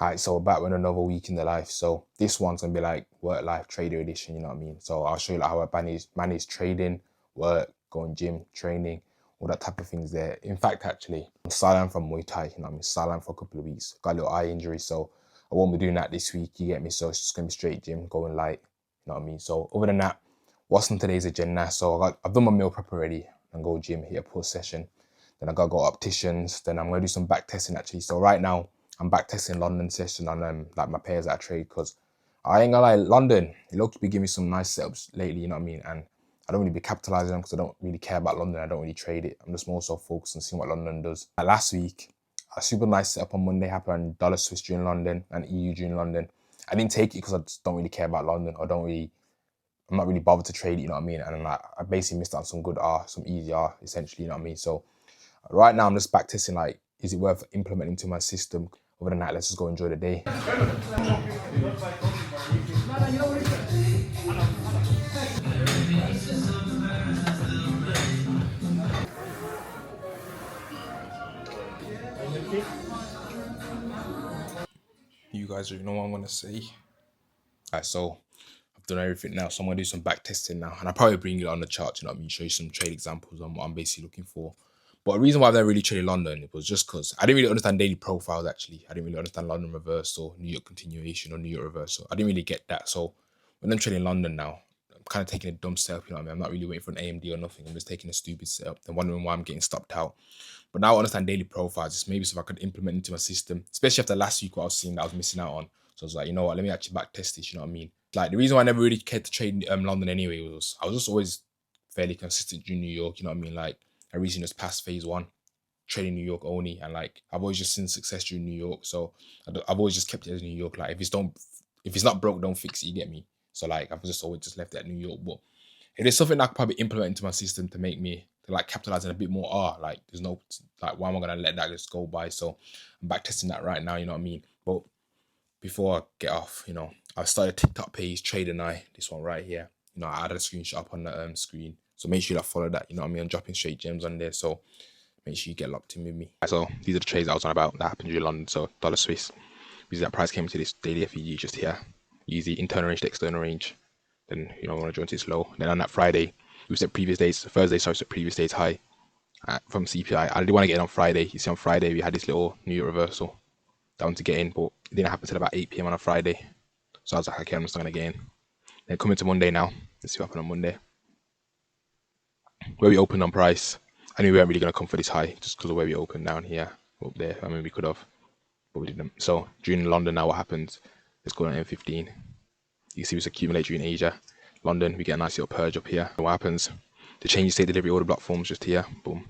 Alright, so we're back with another week in the life. So this one's gonna be like work life trader edition, you know what I mean? So I'll show you like how I manage trading, work, going gym, training, all that type of things there. In fact, actually, I'm sidelined from Muay Thai, you know what I mean? Sidelined for a couple of weeks. Got a little eye injury, so I won't be doing that this week, you get me? So it's just gonna be straight gym, going light, you know what I mean? So other than that, what's on today's agenda? So I've done my meal prep already and go gym, hit a pull session. Then I gotta go opticians, then I'm gonna do some back testing actually. So right now, I'm back testing London session on like my pairs that I trade because I ain't gonna lie, London, it looks to be giving me some nice setups lately, you know what I mean? And I don't really be capitalizing them because I don't really care about London. I don't really trade it. I'm just more so focused on seeing what London does. Like last week, a super nice setup on Monday happened, dollar Swiss during London and EU during London. I didn't take it because I just don't really care about London. I'm not really bothered to trade it, you know what I mean? And like, I basically missed out on some good R, some easy R, essentially, you know what I mean? So right now I'm just back testing like, is it worth implementing to my system? Other than that, let's just go enjoy the day. You guys already know what I'm gonna say. Alright, so I've done everything now, so I'm gonna do some back testing now, and I'll probably bring it on the chart, you know what I mean, show you some trade examples on what I'm basically looking for. But the reason why I've never really traded London, it was just because I didn't really understand daily profiles actually. I didn't really understand London reversal, New York continuation, or New York reversal. I didn't really get that. So when I'm trading London now, I'm kind of taking a dumb setup, you know what I mean? I'm not really waiting for an AMD or nothing. I'm just taking a stupid setup and wondering why I'm getting stopped out. But now I understand daily profiles, just maybe so if I could implement into my system, especially after last week what I was seeing that I was missing out on. So I was like, you know what, let me actually back test this, you know what I mean? Like the reason why I never really cared to trade London anyway was I was just always fairly consistent in New York, you know what I mean? Like I recently just passed phase one, trading New York only, and like I've always just seen success during New York. So I've always just kept it as New York. Like if it's not broke, don't fix it, you get me? So like I've just always just left it at New York. But it is something I could probably implement into my system to make me to like capitalize on a bit more R. Like there's no like why am I gonna let that just go by? So I'm back testing that right now, you know what I mean? But before I get off, you know, I started TikTok page Trader Night, this one right here. You know, I added a screenshot up on the screen. So make sure you follow that, you know what I mean? I'm dropping straight gems on there. So make sure you get locked in with me. So these are the trades I was on about that happened during London. So dollar Swiss. Because that price came to this daily FEG just here. Use the internal range to external range. Then you know I want to join this low. Then on that Friday, we set previous days, Thursday, sorry, set previous days high from CPI. I didn't want to get in on Friday. You see on Friday we had this little New York reversal down to get in, but it didn't happen until about 8 p.m. on a Friday. So I was like, okay, I'm just not gonna get in. Then coming to Monday now. Let's see what happened on Monday. Where we opened on price, I knew we weren't really gonna come for this high just because of where we opened down here, up there. I mean we could have, but we didn't. So during London now what happens? Let's go on M15. You see us accumulate during Asia. London, we get a nice little purge up here. What happens? The change state delivery order block forms just here. Boom.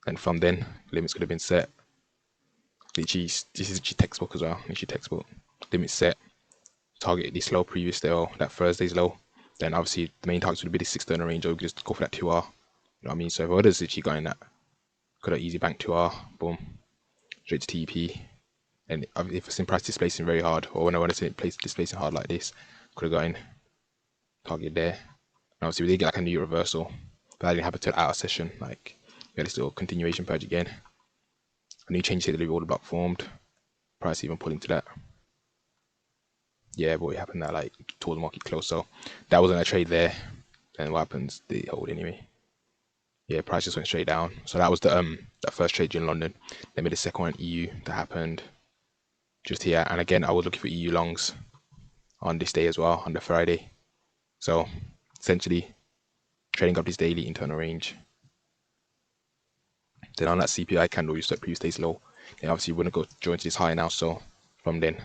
And from then, limits could have been set. Literally, this is textbook as well. Literally textbook. Limits set. Target this low previous day or that Thursday's low. Then obviously the main target would be this 6th range, or we could just go for that 2R. You know what I mean? So if others literally got in that, could have easy bank 2R. Boom. Straight to TP. And if it's in price displacing very hard, or when I want to say place displacing hard like this, could have got in. Target there. And obviously we did get like a new reversal, but that didn't happen until out of session. Like we had this little continuation purge again. A new change state delivery order block formed. Price even pulled into that. Yeah, but it happened that like towards the market close. So that wasn't a trade there. And what happens? They hold anyway. Yeah, price just went straight down. So that was the that first trade in London. Then made the second one in EU that happened just here. And again, I was looking for EU longs on this day as well, on the Friday. So essentially trading up this daily internal range. Then on that CPI candle, you set previous days low. Then obviously you wouldn't go join to this high now. So from then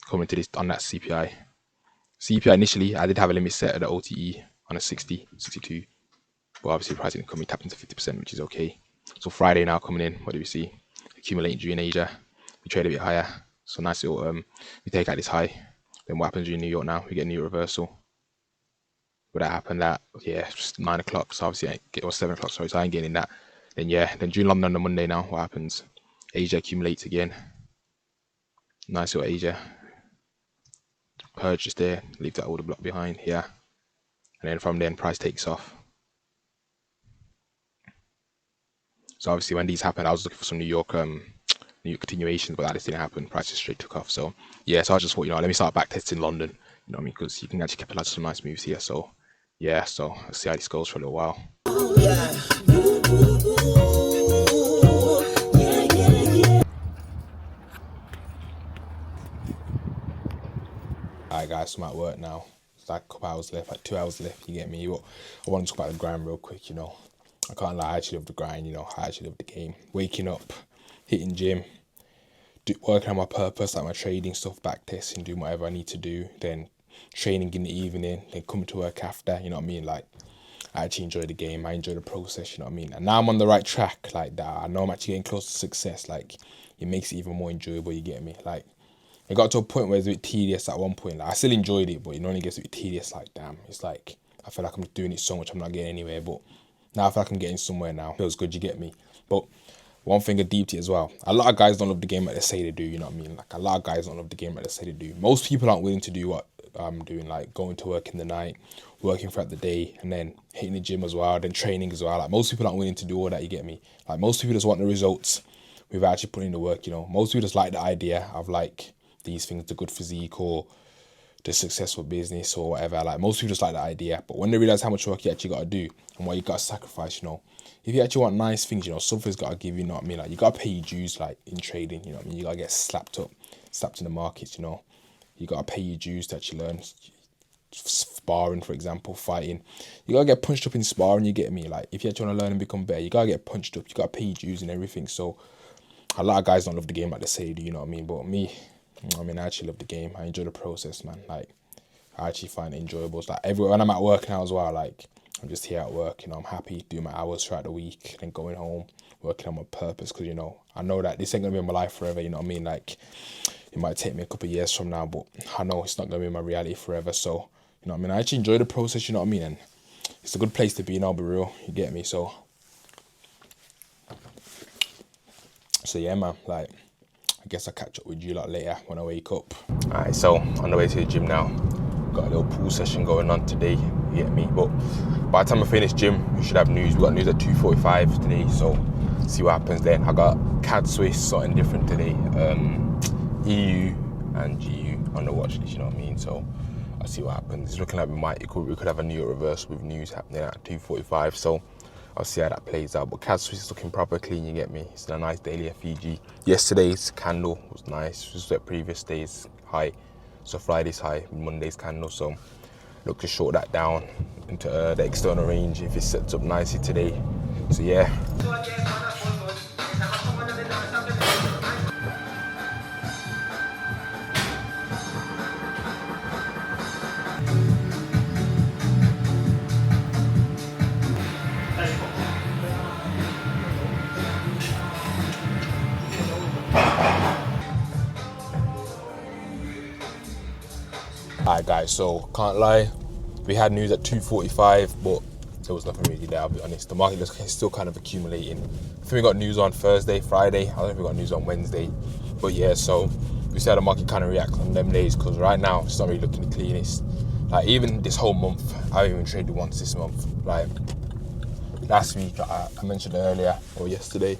coming to this on that CPI. CPI initially, I did have a limit set at the OTE on a 60, 62. But obviously pricing coming tapped into 50%, which is okay. So Friday now coming in, what do we see? Accumulating during Asia. We trade a bit higher. So nice little we take out this high. Then what happens during New York now? We get a new reversal. Would that happen that just 9 o'clock, so obviously or 7 o'clock, sorry, so I ain't getting that. Then then during London on the Monday now, what happens? Asia accumulates again. Nice little Asia. Purge just there, leave that order block behind here. And then from then price takes off. So obviously when these happen, I was looking for some New York new continuations, but that just didn't happen. Prices straight took off. So yeah, so I just thought, you know, let me start back testing London. You know what I mean? Because you can actually capitalize some nice moves here. So yeah, so I'll see how this goes for a little while. Alright guys, so I'm at work now. It's like a couple hours left, like 2 hours left, you get me? But I want to talk about the grind real quick, you know. I can't lie, I actually love the grind, you know. I actually love the game. Waking up, hitting gym, working on my purpose, like my trading stuff, back testing, doing whatever I need to do, then training in the evening, then coming to work after, you know what I mean? Like, I actually enjoy the game, I enjoy the process, you know what I mean? And now I'm on the right track, like that. I know I'm actually getting close to success, like, it makes it even more enjoyable, you get me? Like, it got to a point where it's a bit tedious at one point. Like, I still enjoyed it, but it only gets a bit tedious. Like, damn, it's like, I feel like I'm doing it so much, I'm not getting anywhere. But now I feel like I'm getting somewhere now. Feels good, you get me? But one thing I deeped it as well. A lot of guys don't love the game like they say they do, you know what I mean? Like, a lot of guys don't love the game like they say they do. Most people aren't willing to do what I'm doing, like going to work in the night, working throughout the day, and then hitting the gym as well, then training as well. Like, most people aren't willing to do all that, you get me? Like, most people just want the results without actually putting in the work, you know? Most people just like the idea of, like, these things, the good physique or the successful business or whatever. Like, most people just like the idea, but when they realize how much work you actually got to do and what you got to sacrifice, you know, if you actually want nice things, you know, something's got to give, you know what I mean? Like, you got to pay your dues, like in trading, you know what I mean? You got to get slapped in the markets, you know, you got to pay your dues to actually learn. Sparring, for example, fighting, you gotta get punched up in sparring, you get me? Like, if you actually want to learn and become better, you gotta get punched up, you gotta pay your dues and everything. So a lot of guys don't love the game like they say they do, you know what I mean? But me, I mean, I actually love the game. I enjoy the process, man. Like, I actually find it enjoyable. It's like when I'm at work now as well, like, I'm just here at work, you know, I'm happy doing my hours throughout the week and going home, working on my purpose, because, you know, I know that this ain't gonna be in my life forever, you know what I mean? Like, it might take me a couple of years from now, but I know it's not gonna be my reality forever. So, you know what I mean? I actually enjoy the process, you know what I mean? And it's a good place to be, and I'll be real, you get me? So yeah, man, like, I guess I'll catch up with you lot later when I wake up. Alright, so on the way to the gym now. Got a little pool session going on today, you get me? But by the time I finish gym, we should have news. We got news at 2:45 today, so see what happens then. I got CAD Swiss, something different today. EU and GU on the watch list, you know what I mean? So I'll see what happens. It's looking like we could have a new reverse with news happening at 2:45. So I'll see how that plays out. But CAD Swiss is looking proper clean, you get me? It's a nice daily FEG. Yesterday's candle was nice. Just the previous day's high. So Friday's high, Monday's candle. So look to short that down into the external range if it sets up nicely today. So yeah. Alright guys, so can't lie, we had news at 2:45, but there was nothing really there, I'll be honest. The market is still kind of accumulating. I think we got news on Thursday, Friday. I don't think we got news on Wednesday. But yeah, so we see how the market kind of reacts on them days, because right now it's not really looking the cleanest. Like, even this whole month, I haven't even traded once this month. Like, last week, I mentioned earlier, or yesterday,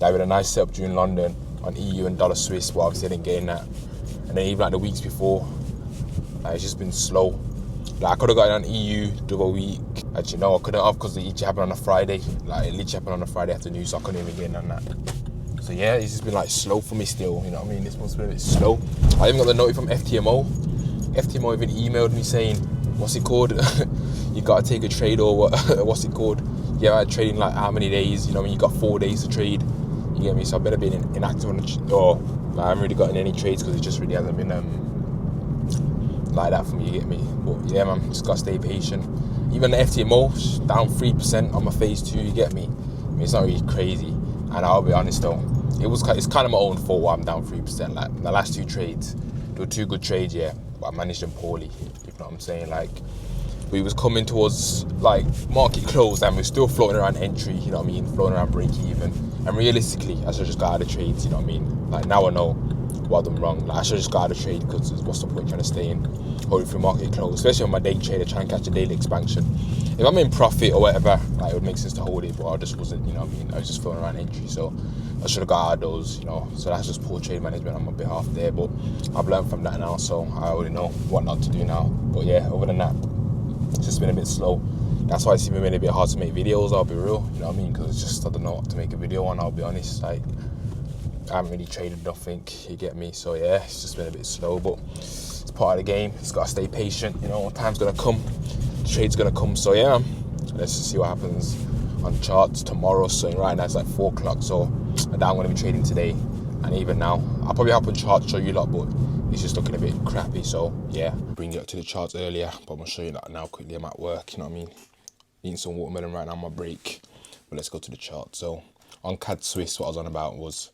that we had a nice setup during London on EU and dollar Swiss, but obviously I didn't gain that. And then even like the weeks before, it's just been slow. Like, I could have got it on EU double week. Actually, no, I couldn't have, because it literally happened on a Friday. Like, it literally happened on a Friday afternoon, so I couldn't even get in on that. So yeah, it's just been like slow for me still, you know what I mean? This month's been a bit slow. I even got the note from FTMO. FTMO even emailed me saying, what's it called? You gotta take a trade, or what? What's it called? You have trading like how many days? You know what I mean? You got 4 days to trade. You get me? So I've been a bit inactive on I haven't really gotten any trades, because it just really hasn't been like that for me, you get me? But yeah, man, just gotta stay patient. Even the FTMO down 3% on my phase 2, you get me? I mean, it's not really crazy. And I'll be honest though, it's kind of my own fault why I'm down 3%. Like, the last 2 trades, they were 2 good trades, yeah, but I managed them poorly, if you know what I'm saying. Like, we was coming towards like market close, and we're still floating around entry, you know what I mean, floating around break even. And realistically, I should just got out of trades, you know what I mean. Like, now I know what I've done wrong. Like, I should just got out of trade, because what's the point trying to stay in, holding through market close, especially on my day trader trying to catch a daily expansion. If I'm in profit or whatever, like, it would make sense to hold it, but I just wasn't, you know what I mean, I was just throwing around entry, so I should have got out of those, you know. So that's just poor trade management on my behalf there, but I've learned from that now, so I already know what not to do now. But yeah, other than that, it's just been a bit slow. That's why it's even been a bit hard to make videos, I'll be real, you know what I mean, because it's just, I don't know what to make a video on, I'll be honest. Like, I haven't really traded nothing, you get me? So yeah, it's just been a bit slow, but it's part of the game. It's got to stay patient, you know, time's going to come, the trade's going to come. So yeah, let's just see what happens on the charts tomorrow. So right now it's like 4 o'clock, so I'm going to be trading today, and even now. I'll probably have a chart to show you lot, but it's just looking a bit crappy. So yeah, bring it up to the charts earlier, but I'm going to show you that now quickly. I'm at work, you know what I mean? Eating some watermelon right now on my break, but let's go to the chart. So on CAD Swiss, what I was on about was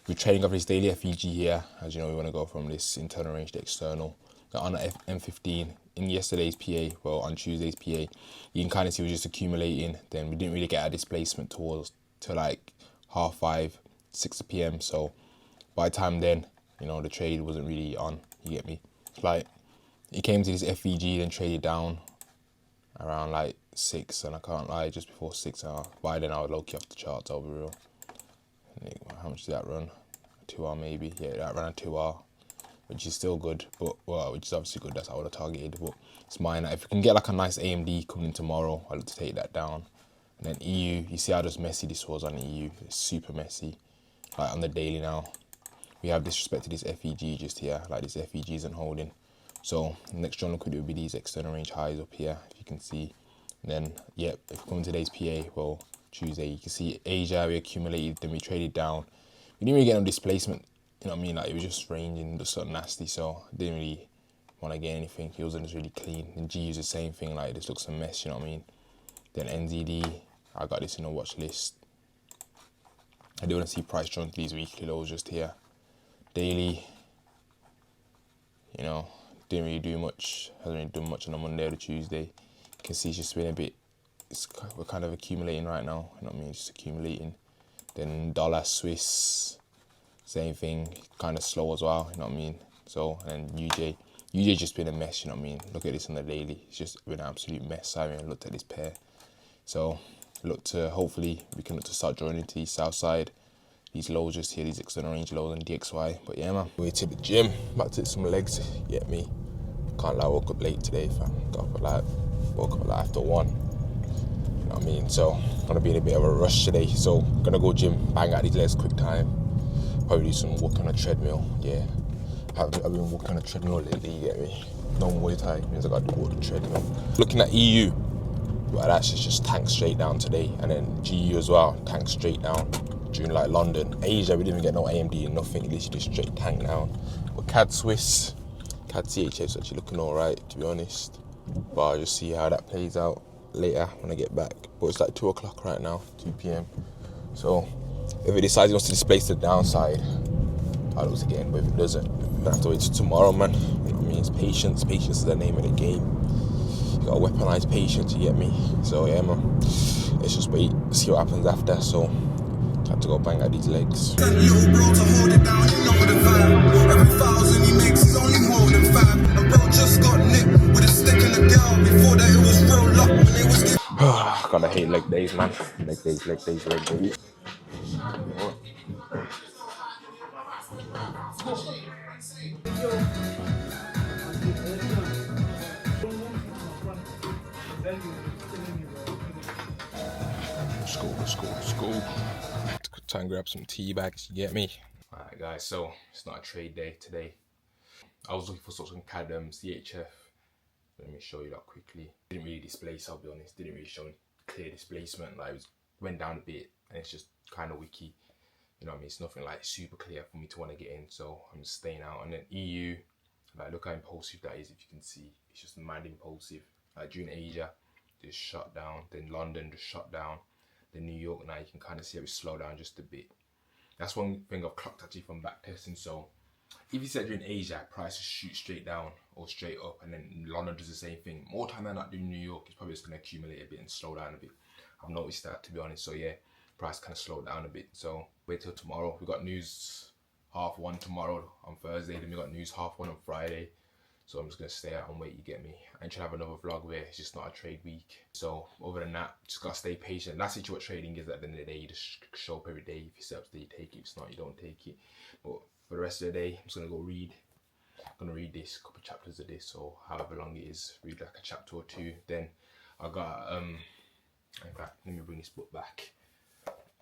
we're trading off this daily FEG here. As you know, we want to go from this internal range to external. Now on the M15 in yesterday's PA, well on Tuesday's PA, you can kind of see we're just accumulating. Then we didn't really get our displacement to like 5:30, 6 p.m. So by the time then, you know, the trade wasn't really on. You get me? Like, it came to this FEG, then traded down around like 6, and I can't lie, just before 6 hours. By then I was low-key off the charts, I'll be real. How much did that run? 2 hour maybe. Yeah, that ran a 2 hour, which is still good, but well, which is obviously good. That's what I would have targeted, but it's minor. If we can get like a nice AMD coming in tomorrow, I'll look to take that down. And then EU, you see how just messy this was on EU. It's super messy. Like on the daily now, we have disrespected this FEG just here. Like this FEG isn't holding. So next journal could be these external range highs up here, if you can see. And then yeah, if we come to today's PA, well, Tuesday, you can see Asia, we accumulated, then we traded down. We didn't really get no displacement, you know what I mean? Like, it was just ranging, just something nasty, so I didn't really want to get anything. It wasn't just really clean. And GU is the same thing, like, this looks a mess, you know what I mean? Then NZD, I got this in a watch list. I do want to see price join these weekly lows just here. Daily, you know, didn't really do much. Hasn't really done much on a Monday or the Tuesday. You can see it's just been a bit, we're kind of accumulating right now, you know what I mean? Just accumulating. Then dollar Swiss, same thing, kind of slow as well, you know what I mean? So, and then UJ just been a mess, you know what I mean? Look at this on the daily, it's just been an absolute mess. I haven't even looked at this pair. So, hopefully we can look to start joining into the south side. These lows just here, these external range lows and DXY. But yeah, man, way to the gym, about to hit some legs, you get me? Can't lie, woke up late today, fam. Woke up like after 1. You know what I mean? So, gonna be in a bit of a rush today. So, gonna go gym, bang out these legs quick time. Probably do some walk on a treadmill, yeah. I've been walking on a treadmill lately, you get me? No Muay Thai, means I gotta walk the treadmill. Looking at EU, well, that's just tanked straight down today. And then GU as well, tanked straight down. During like London. Asia, we didn't even get no AMD and nothing, literally just straight tank down. But CAD Swiss, CAD CHF is actually looking alright, to be honest. But I'll just see how that plays out later when I get back. But it's like 2 o'clock right now, 2 p.m. So if it decides it wants to displace the downside, I'll look to get in. But if it doesn't, I'm gonna have to wait till tomorrow, man. You know what I mean? It's patience. Patience is the name of the game. You gotta weaponize patience, you get me? So yeah, man. Let's just wait, see what happens after. So time to go bang out these legs. Little bro to hold it down, you know the vibe. Every 1,000 he makes is only more than 5. And bro just got nicked with a stick and a girl. Before that it was real luck when it was getting. Gotta hate leg days, man. Leg days. School. Try and grab some tea bags, you get me? Alright guys, so it's not a trade day today. I was looking for some CAD CHF. Let me show you that quickly. Didn't really displace, I'll be honest. Didn't really show clear displacement. Like, it went down a bit and it's just kind of wicky. You know what I mean? It's nothing like super clear for me to want to get in, so I'm just staying out. And then EU, like, look how impulsive that is. If you can see, it's just mad impulsive. Like during Asia, just shut down. Then London just shut down. Then New York, now you can kind of see how it slowed down just a bit. That's one thing I've clocked actually from back testing. So if you said during Asia, prices shoot straight down or straight up, and then London does the same thing. More time than not doing New York, it's probably just going to accumulate a bit and slow down a bit. I've noticed that, to be honest. So yeah, price kind of slowed down a bit. So wait till tomorrow. We've got news 1:30 tomorrow on Thursday. Then we got news 1:30 on Friday. So I'm just gonna stay out and wait, you get me? I ain't trying to have another vlog where it's just not a trade week. So other than that, just gotta stay patient. That's actually what trading is at the end of the day. You just show up every day. If you set up today, you take it. If it's not, you don't take it. But for the rest of the day, I'm just gonna go read. I'm gonna read this, couple chapters of this, or however long it is. Read like a chapter or two. Then I got in fact, let me bring this book back.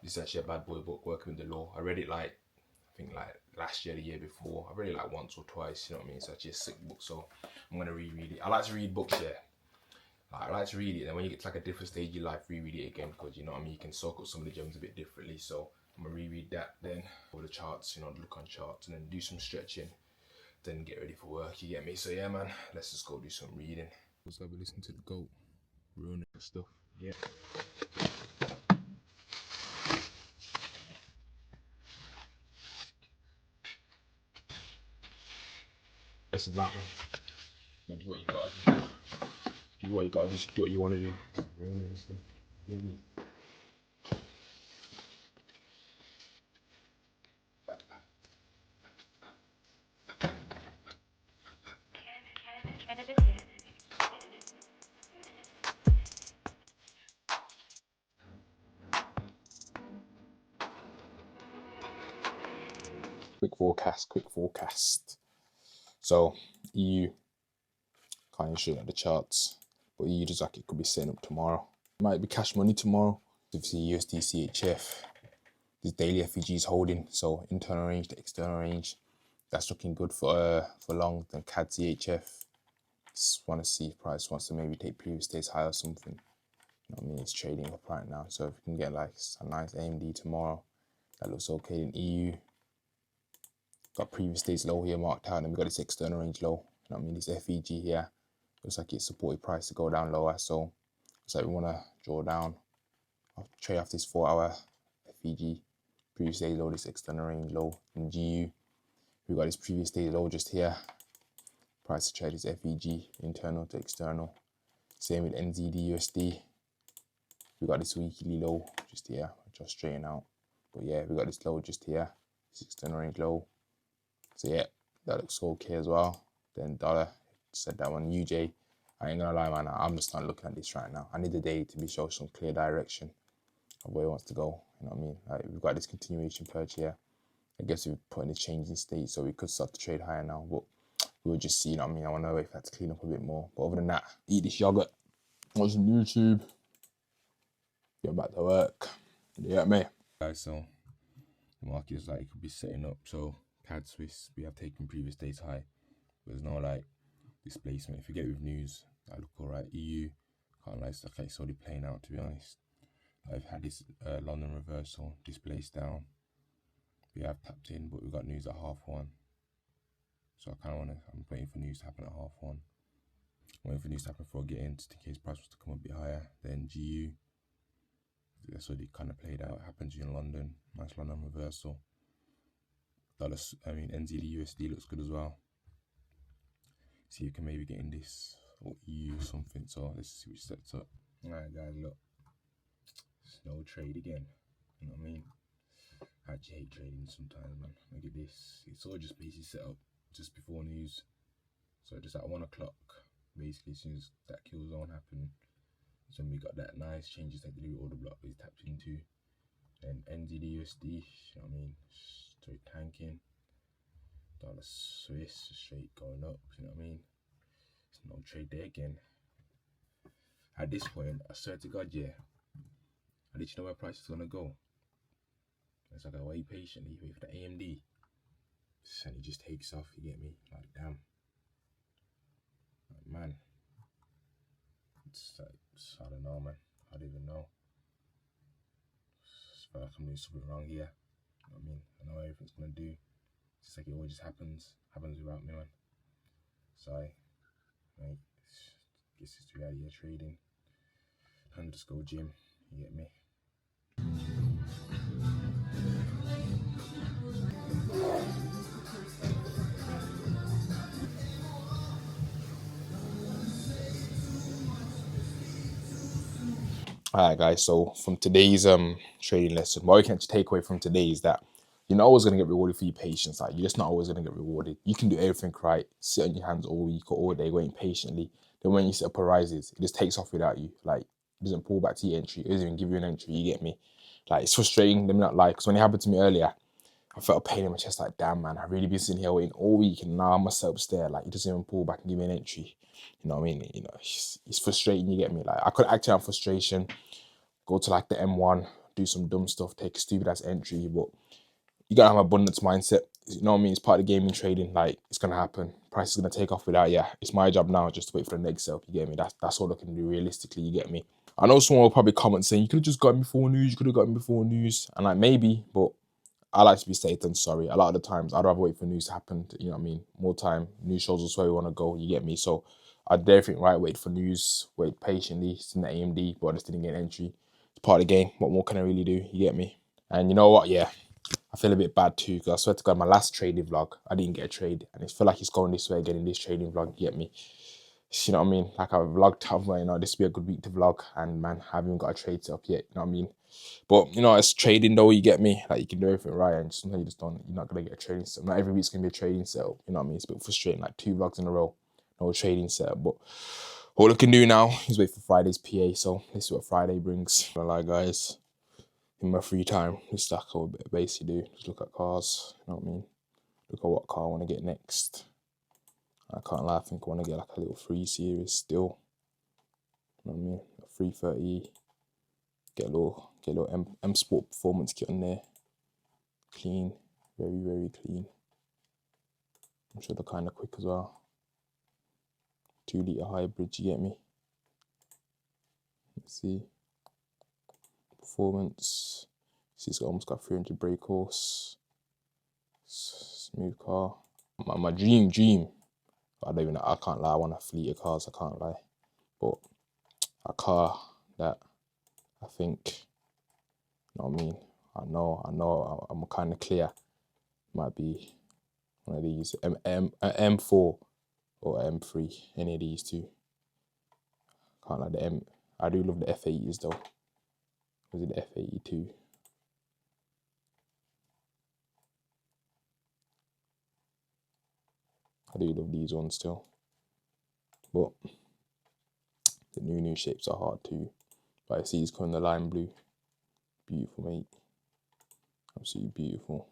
This is actually a bad boy book, Working with the Law. I read it like, I think like last year, the year before. I read it like once or twice, you know what I mean? It's actually a sick book, so I'm gonna reread it. I like to read books, yeah. I like to read it, and when you get to like a different stage of your life, reread it again, because you know what I mean, you can soak up some of the gems a bit differently. So I'm gonna reread that, then over the charts, you know, look on charts, and then do some stretching, then get ready for work, you get me? So yeah, man, let's just go do some reading. What's up, listen to the GOAT, ruining stuff, yeah. This is that one. Do what you gotta do. Do what you gotta do, do what you wanna do. Quick forecast. So EU can't even show at the charts, but EU just like it could be setting up tomorrow. Might be cash money tomorrow. Obviously USD CHF. This daily FEG is holding, so internal range to external range. That's looking good for long. Then CAD CHF. Just want to see if price wants to maybe take previous days high or something. You know what I mean? It's trading up right now. So if we can get like a nice AMD tomorrow, that looks okay. In EU, got previous days low here marked out, and we got this external range low. You know what I mean? This FEG here looks like it's supported price to go down lower. So looks like we want to draw down, trade off this 4-hour FEG. Previous day low, this external range low. In GU, we got this previous day low just here. Price to trade is FEG, internal to external. Same with NZD USD. We got this weekly low just here, just straighten out. But yeah, we got this low just here, this external range low. So yeah, that looks okay as well. Then dollar, said that one. UJ, I ain't gonna lie, man, I'm just not looking at this right now. I need the day to be shown some clear direction of where it wants to go. You know what I mean? Like, we've got this continuation purge here. I guess we've put in a change in state, so we could start to trade higher now. But we'll just see, you know what I mean? I want to know if that's clean up a bit more. But other than that, eat this yogurt, watch some YouTube, get back to work. You get me? Guys, so the market is like, it could be setting up. So CAD Swiss, we have taken previous days high. There's no like displacement. If you get it with news, I look alright. EU, can't lie, it's okay, it's already playing out, to be honest. I've had this London reversal, displaced down. We have tapped in, but we've got news at 1:30. So I kind of want to, I'm waiting for news to happen at 1:30. I'm waiting for news to happen before I get in, just in case price was to come a bit higher. Then GU, that's already kind of played out. It happened during London, nice London reversal. Dollars, I mean NZD USD looks good as well. See, you can maybe get in this or EU or something. So let's see which sets up. Alright guys, look, it's no trade again. You know what I mean? I actually hate trading sometimes, man. Look at this. It's all just basically set up just before news. So just at 1 o'clock, basically, as soon as that kill zone happened, so we got that nice changes that the order block is tapped into. Then NZD USD, you know what I mean? Straight tanking. Dollar Swiss straight going up, you know what I mean? There's no trade there again. At this point, I swear to God, yeah, I literally know where price is gonna go. It's like I wait patiently, wait for the AMD, and it just takes off, you get me? Like, damn. Like, man. It's like, I don't know, man. I don't even know. I feel like I'm doing something wrong here. You know what I mean? I know everything's gonna do. It's just like it always just happens without me, man. So, like, guess it's the reality of trading. Underscore gym, you get me? Alright guys, so from today's trading lesson, what we can take away from today is that you're not always gonna get rewarded for your patience. Like, you're just not always gonna get rewarded. You can do everything right, sit on your hands all week or all day waiting patiently. Then when you set up arises, it just takes off without you. Like, it doesn't pull back to your entry. It doesn't even give you an entry. You get me? Like, it's frustrating. Let me not lie, because when it happened to me earlier, I felt a pain in my chest. Like, damn, man, I've really been sitting here waiting all week, and now I'm myself there. Like, it doesn't even pull back and give me an entry. You know what I mean? You know, it's frustrating. You get me? Like, I could act out frustration, go to like the M1, do some dumb stuff, take a stupid ass entry, but you gotta have an abundance mindset. You know what I mean? It's part of gaming trading. Like, it's gonna happen. Price is gonna take off without. Yeah, it's my job now just to wait for the next sell. You get me? That's all I can do realistically. You get me? I know someone will probably comment saying you could have just got me before news. You could have got me before news, and like, maybe, but I like to be safe than sorry. A lot of the times, I'd rather wait for news to happen. You know what I mean? More time, news shows us where we want to go. You get me? So I'd definitely wait for news, wait patiently. It's in the AMD, but I just didn't get an entry. It's part of the game. What more can I really do? You get me? And you know what? Yeah, I feel a bit bad too, because I swear to God, my last trading vlog, I didn't get a trade, and it feel like it's going this way again in this trading vlog. You get me? You know what I mean? Like, I vlogged up, you know, this will be a good week to vlog, and man, I haven't even got a trade set up yet. You know what I mean? But you know, it's trading though. You get me? Like, you can do everything right, and sometimes you just don't. You're not gonna get a trading setup. Not every week's gonna be a trading setup. You know what I mean? It's a bit frustrating. Like, 2 vlogs in a row, no trading setup. But all I can do now is wait for Friday's PA. So let's see what Friday brings. Like, guys, in my free time, this is like a bit of basically do. Just look at cars. You know what I mean? Look at what car I want to get next. I can't lie, I think I want to get like a little 3 Series still. You know what I mean? A 330. Get a little M Sport performance kit on there. Clean, very, very clean. I'm sure they're kind of quick as well. 2-litre hybrid, you get me? Let's see. Performance. See, it's almost got 300 brake horse. Smooth car. My dream. I don't even know, I can't lie, I want a fleet of cars, I can't lie. But a car that I think, you know what I mean? I know I'm kind of clear. Might be one of these, M4 or M3, any of these two. Can't like the I do love the F80s though. Was it the F82? I do love these ones still. But the new shapes are hard too. But I see it's coming the lime blue. Beautiful, mate. Absolutely beautiful.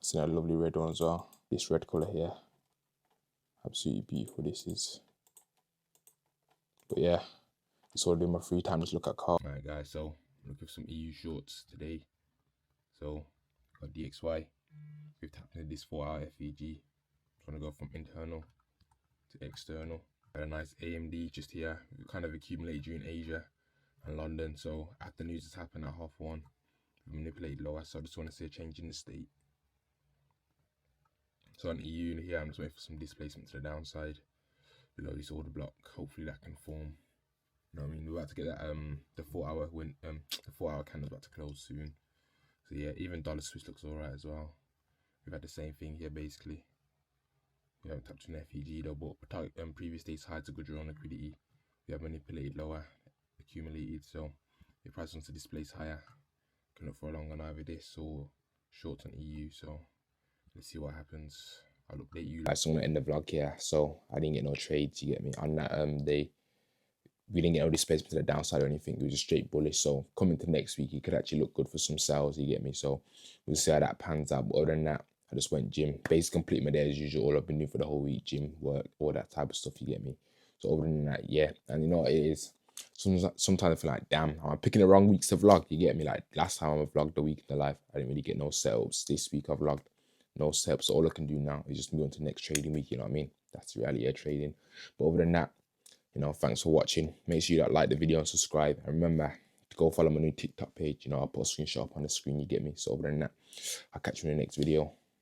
I've seen a lovely red one as well. This red colour here. Absolutely beautiful this is. But yeah, it's all in my free time, just look at cars. Alright guys, so looking for some EU shorts today. So got DXY. We've tapped into this 4-hour FEG. Trying to go from internal to external. Got a nice AMD just here. We kind of accumulated during Asia and London. So after news has happened at 1:30, we manipulated lower. So I just want to see a change in the state. So on EU here, I'm just waiting for some displacement to the downside below this order block. Hopefully that can form. You know what I mean? We're about to get that the 4-hour the 4-hour candle's about to close soon. So yeah, even dollar Swiss looks alright as well. We've had the same thing here basically. We haven't tapped an FEG though, but previous day's highs are good draw on liquidity. We have manipulated lower, accumulated, so if price wants to displace higher, can look for a long on either this or short on EU. So let's see what happens. I'll update you. I just want to end the vlog here. So I didn't get no trades, you get me? On that day, we didn't get no displacement to the downside or anything. It was just straight bullish. So coming to next week, it could actually look good for some sales, you get me? So we'll see how that pans out. But other than that, I just went gym, basically complete my day as usual. All I've been doing for the whole week, gym, work, all that type of stuff, you get me? So other than that, yeah. And you know what it is? Sometimes I feel like, damn, I'm picking the wrong weeks to vlog, you get me? Like last time I vlogged the week in the life, I didn't really get no setups. This week I vlogged no setups. So all I can do now is just move on to the next trading week, you know what I mean? That's the reality of trading. But other than that, you know, thanks for watching. Make sure you like the video and subscribe. And remember to go follow my new TikTok page. You know, I'll put a screenshot up on the screen, you get me? So other than that, I'll catch you in the next video.